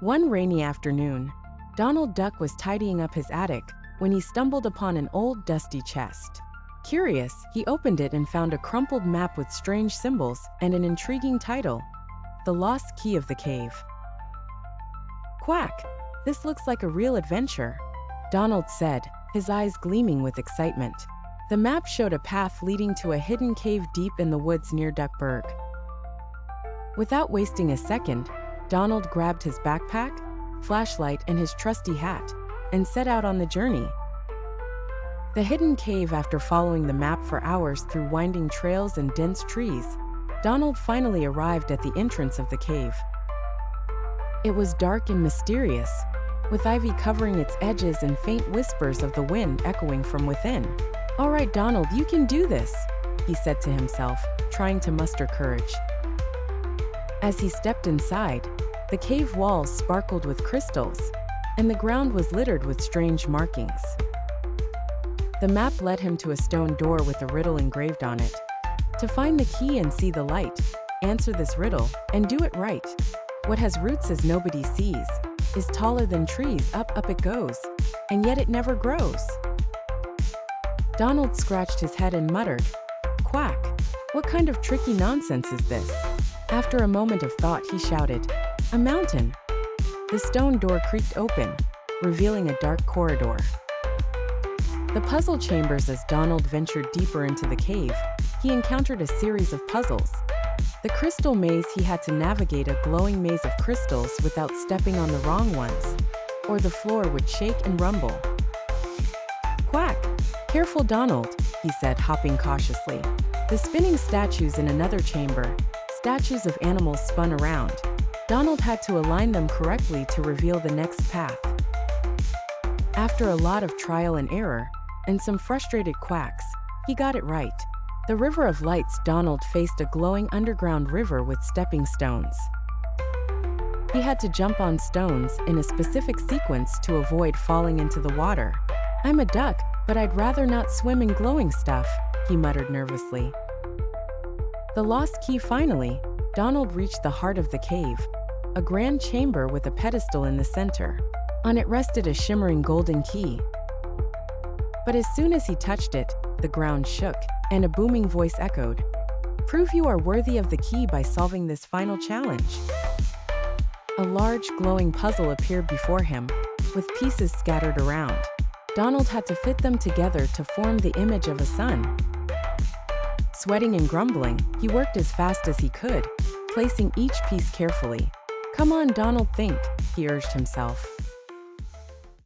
One rainy afternoon, Donald Duck was tidying up his attic when he stumbled upon an old dusty chest. Curious, he opened it and found a crumpled map with strange symbols and an intriguing title, The Lost Key of the Cave. "Quack! This looks like a real adventure," Donald said, his eyes gleaming with excitement. The map showed a path leading to a hidden cave deep in the woods near Duckburg. Without wasting a second, Donald grabbed his backpack, flashlight, and his trusty hat, and set out on the journey. The hidden cave. After following the map for hours through winding trails and dense trees, Donald finally arrived at the entrance of the cave. It was dark and mysterious, with ivy covering its edges and faint whispers of the wind echoing from within. "All right, Donald, you can do this," he said to himself, trying to muster courage. As he stepped inside, the cave walls sparkled with crystals, and the ground was littered with strange markings. The map led him to a stone door with a riddle engraved on it. To find the key and see the light, answer this riddle, and do it right. What has roots as nobody sees, is taller than trees, up it goes, and yet it never grows. Donald scratched his head and muttered, "Quack! What kind of tricky nonsense is this?" After a moment of thought, he shouted, "A mountain!" The stone door creaked open, revealing a dark corridor. The puzzle chambers. As Donald ventured deeper into the cave, he encountered a series of puzzles. The crystal maze. He had to navigate a glowing maze of crystals without stepping on the wrong ones, or the floor would shake and rumble. "Quack! Careful, Donald," he said, hopping cautiously. The spinning statues in another chamber. Statues of animals spun around. Donald had to align them correctly to reveal the next path. After a lot of trial and error, and some frustrated quacks, he got it right. The River of Lights. Donald faced a glowing underground river with stepping stones. He had to jump on stones in a specific sequence to avoid falling into the water. "I'm a duck, but I'd rather not swim in glowing stuff," he muttered nervously. The lost key. Finally, Donald reached the heart of the cave, a grand chamber with a pedestal in the center. On it rested a shimmering golden key. But as soon as he touched it, the ground shook, and a booming voice echoed, "Prove you are worthy of the key by solving this final challenge." A large glowing puzzle appeared before him, with pieces scattered around. Donald had to fit them together to form the image of a sun. Sweating and grumbling, he worked as fast as he could, placing each piece carefully. "Come on, Donald, think," he urged himself.